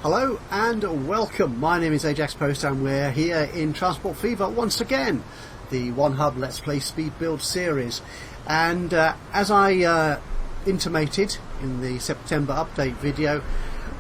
Hello and welcome. My name is Ajaxpost and we're here in Transport Fever once again, the One Hub Let's Play Speed Build series. And as I intimated in the September update video,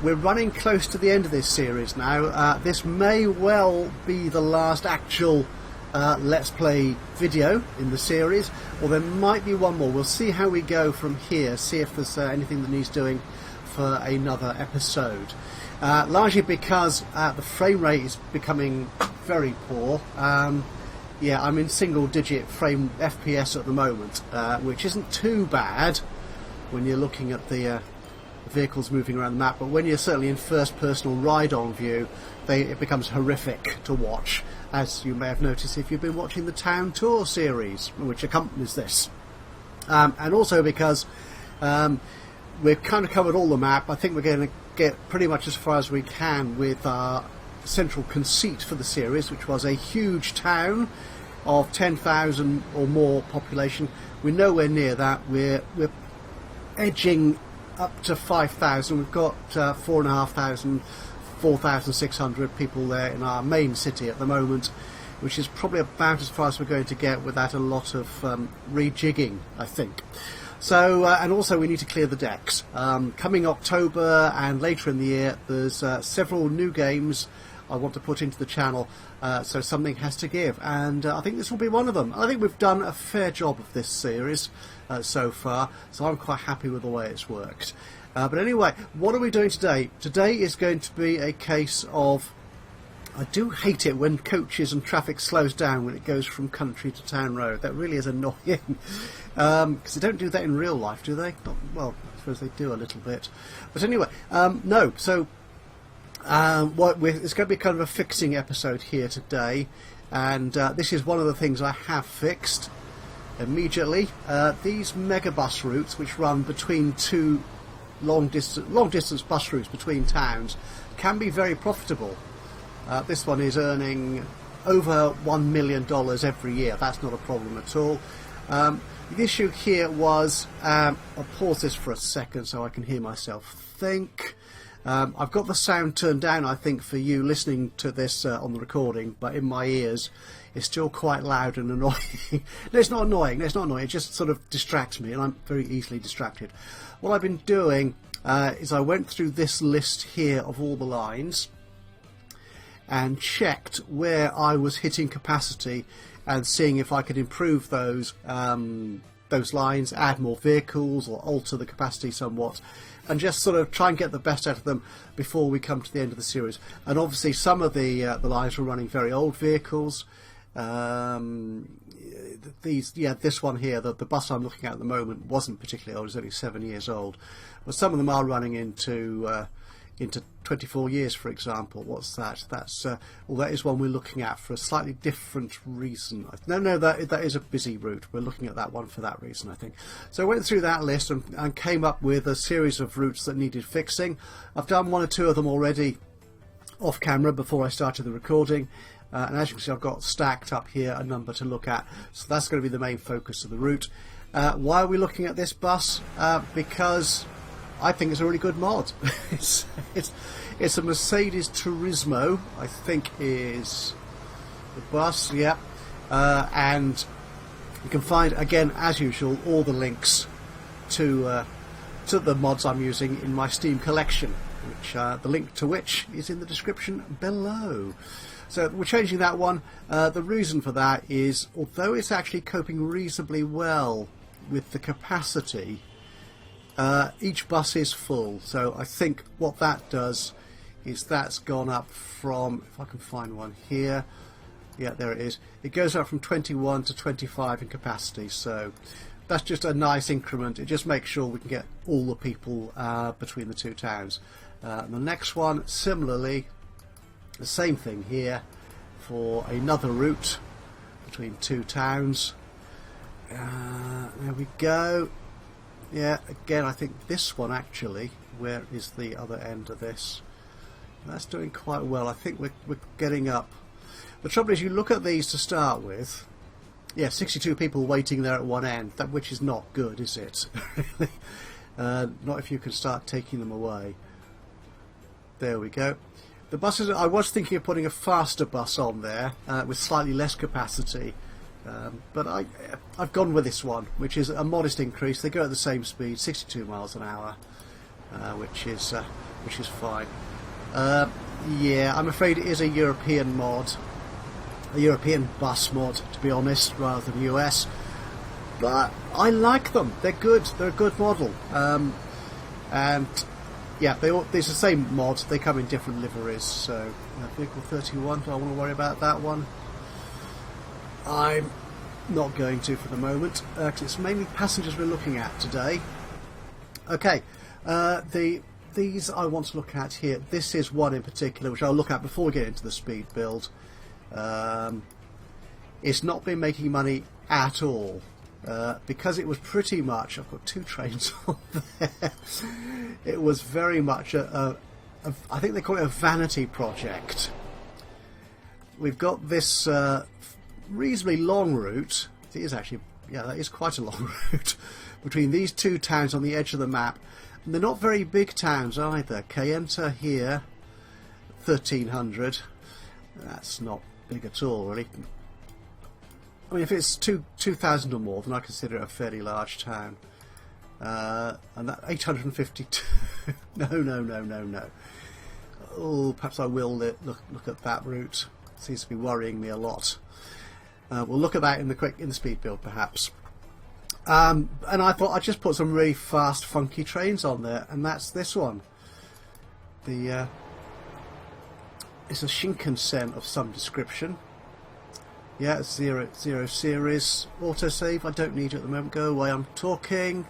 we're running close to the end of this series now. This may well be the last actual Let's Play video in the series, or there might be one more. We'll see how we go from here, see if there's anything that needs doing for another episode. Largely because the frame rate is becoming very poor. Yeah, I'm in single digit frame FPS at the moment, which isn't too bad when you're looking at the vehicles moving around the map, but when you're certainly in first person or ride-on view, it becomes horrific to watch, as you may have noticed if you've been watching the Town Tour series, which accompanies this. And also because we've kind of covered all the map. I think we're going to get pretty much as far as we can with our central conceit for the series, which was a huge town of 10,000 or more population. We're nowhere near that. We're edging up to 5,000. We've got 4,500, 4,600 people there in our main city at the moment, which is probably about as far as we're going to get without a lot of rejigging, I think. So, and also we need to clear the decks. Coming October and later in the year, there's several new games I want to put into the channel, so something has to give, and I think this will be one of them. I think we've done a fair job of this series so far, so I'm quite happy with the way it's worked. But anyway, what are we doing today? Today is going to be a case of, I do hate it when coaches and traffic slows down when it goes from country to town road. That really is annoying. Because they don't do that in real life, do they? Not, well, I suppose they do a little bit. But anyway, no. So it's going to be kind of a fixing episode here today. And this is one of the things I have fixed immediately. These megabus routes, which run between two long distance bus routes between towns, can be very profitable. This one is earning over $1 million every year. That's not a problem at all. The issue here was, I'll pause this for a second so I can hear myself think. I've got the sound turned down, I think, for you listening to this on the recording, but in my ears it's still quite loud and annoying. No, it's not annoying. No, it's not annoying. It just sort of distracts me, and I'm very easily distracted. What I've been doing is I went through this list here of all the lines and checked where I was hitting capacity and seeing if I could improve those lines, add more vehicles or alter the capacity somewhat, and just sort of try and get the best out of them before we come to the end of the series. And obviously some of the lines were running very old vehicles. This one here, the bus I'm looking at the moment, wasn't particularly old. It's only 7 years old, but some of them are running into 24 years, for example. What's that? That's well, that is one we're looking at for a slightly different reason. No, that is a busy route. We're looking at that one for that reason, I think. So I went through that list and came up with a series of routes that needed fixing. I've done one or two of them already off camera before I started the recording, and as you can see, I've got stacked up here a number to look at. So that's going to be the main focus of the route. Why are we looking at this bus? Because I think it's a really good mod. It's a Mercedes Turismo, I think is the bus, yeah. And you can find, again, as usual, all the links to the mods I'm using in my Steam collection, which the link to which is in the description below. So we're changing that one. The reason for that is, although it's actually coping reasonably well with the capacity, each bus is full, so I think what that does is that's gone up from, if I can find one here, yeah, there it is, it goes up from 21 to 25 in capacity, so that's just a nice increment. It just makes sure we can get all the people between the two towns. And the next one, similarly, the same thing here for another route between two towns. There we go. Yeah, again, I think this one actually, where is the other end of this? That's doing quite well. I think we're getting up. The trouble is, you look at these to start with, yeah, 62 people waiting there at one end, which is not good, is it? Not if you can start taking them away. There we go. The buses, I was thinking of putting a faster bus on there with slightly less capacity, but I've gone with this one, which is a modest increase. They go at the same speed, 62 miles an hour, which is fine. Yeah, I'm afraid it is a European mod, a European bus mod, to be honest, rather than US. But I like them. They're good. They're a good model. And yeah, there's the same mod. They come in different liveries. So vehicle 31. Do I want to worry about that one? I'm not going to for the moment, because it's mainly passengers we're looking at today. Okay, these I want to look at here. This is one in particular which I'll look at before we get into the speed build. It's not been making money at all. Because it was pretty much, I've got two trains on there, it was very much I think they call it a vanity project. We've got this reasonably long route. It is actually, yeah, that is quite a long route between these two towns on the edge of the map, and they're not very big towns either. Cayenta here, 1300, that's not big at all really. I mean, if it's 2,000 or more, then I consider it a fairly large town. And that 852. No. Oh, perhaps I will look at that route. It seems to be worrying me a lot. We'll look at that in the speed build, perhaps. And I thought I'd just put some really fast, funky trains on there, and that's this one. It's a Shinkansen of some description. Yeah, it's zero series autosave. I don't need it at the moment. Go away, I'm talking.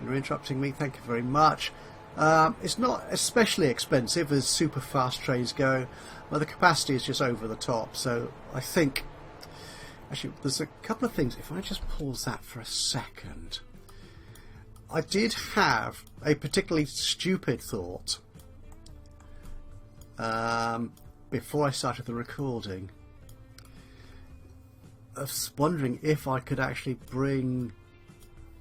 You're interrupting me, thank you very much. It's not especially expensive as super fast trains go, but the capacity is just over the top. So I think, actually, there's a couple of things. If I just pause that for a second. I did have a particularly stupid thought before I started the recording. I was wondering if I could actually bring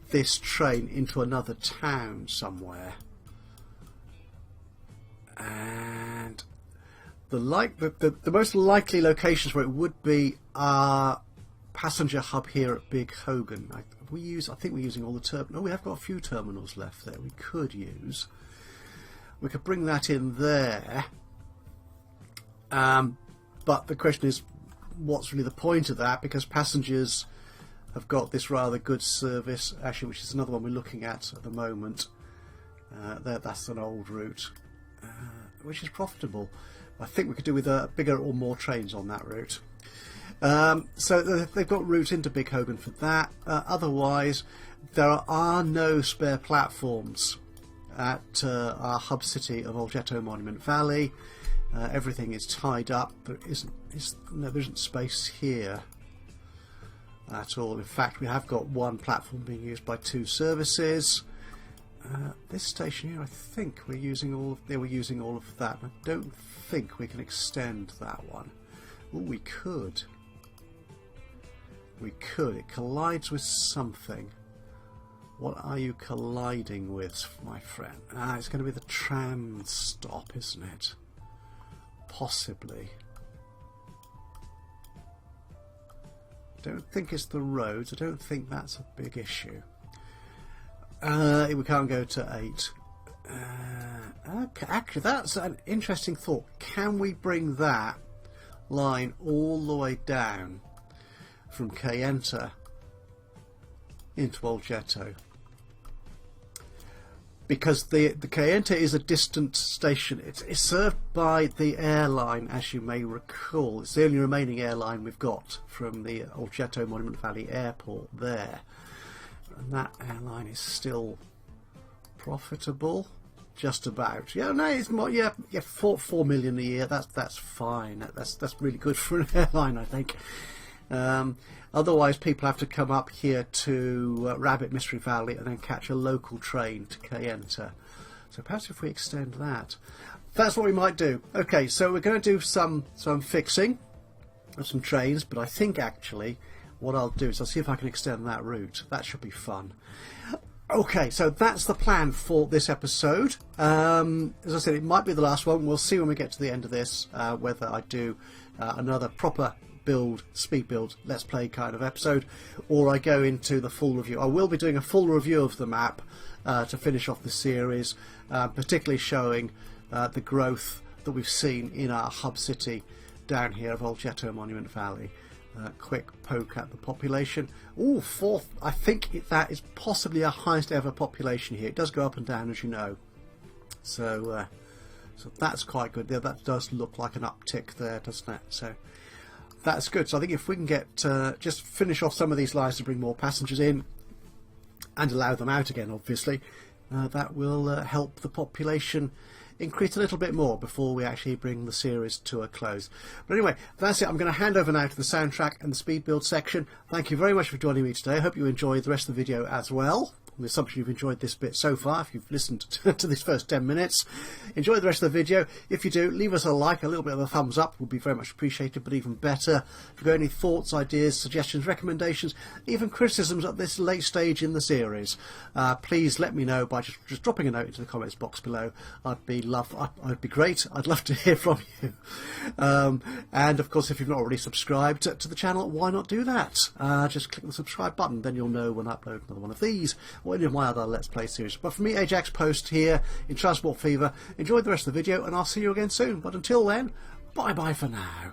this train into another town somewhere, and the most likely locations where it would be our passenger hub here at Big Hogan. I think we're using all the terminals. We have got a few terminals left there. We could bring that in there, but the question is, what's really the point of that, because passengers have got this rather good service, actually, which is another one we're looking at the moment. That's an old route, which is profitable. I think we could do with bigger or more trains on that route. So they've got routes into Big Hogan for that. Otherwise, there are no spare platforms at our hub city of Ajaxpost Monument Valley. Everything is tied up. There isn't space here at all. In fact, we have got one platform being used by two services. This station here, I think we're using all of that. I don't think we can extend that one. Oh, we could. It collides with something. What are you colliding with, my friend? It's going to be the tram stop, isn't it? Possibly. Don't think it's the roads. I don't think that's a big issue. We can't go to 8. Okay, actually, that's an interesting thought. Can we bring that line all the way down from Cayenta into Ajaxpost? Because the Cayenta is a distant station. It's served by the airline, as you may recall. It's the only remaining airline we've got from the Ajaxpost Monument Valley Airport there. And that airline is still profitable, just about. Yeah, no, it's more. Yeah, 4 million a year. That's fine. That's really good for an airline, I think. Otherwise, people have to come up here to Rabbit Mystery Valley and then catch a local train to Cayenta. So perhaps if we extend that, that's what we might do. Okay, so we're going to do some fixing of some trains, but I think actually what I'll do is I'll see if I can extend that route. That should be fun. Okay, so that's the plan for this episode. As I said, it might be the last one. We'll see when we get to the end of this whether I do another proper build, speed build, let's play kind of episode, or I go into the full review. I will be doing a full review of the map to finish off the series, particularly showing the growth that we've seen in our hub city down here of Old Ghetto Monument Valley. Quick poke at the population. Oh, fourth. I think that is possibly our highest ever population here. It does go up and down, as you know. So that's quite good. Yeah, that does look like an uptick there, doesn't it? So that's good. So I think if we can get just finish off some of these lines to bring more passengers in and allow them out again, obviously, that will help the population increase a little bit more before we actually bring the series to a close. But anyway, that's it. I'm going to hand over now to the soundtrack and the speed build section. Thank you very much for joining me today. I hope you enjoyed the rest of the video as well. On the assumption you've enjoyed this bit so far, if you've listened to this first 10 minutes. Enjoy the rest of the video. If you do, leave us a like, a little bit of a thumbs up would be very much appreciated, but even better, if you've got any thoughts, ideas, suggestions, recommendations, even criticisms at this late stage in the series, please let me know by just dropping a note into the comments box below. I'd be great. I'd love to hear from you. And of course, if you've not already subscribed to the channel, why not do that? Just click the subscribe button, then you'll know when I upload another one of these or any of my other Let's Play series. But for me, Ajaxpost here in Transport Fever, enjoy the rest of the video and I'll see you again soon. But until then, bye bye for now.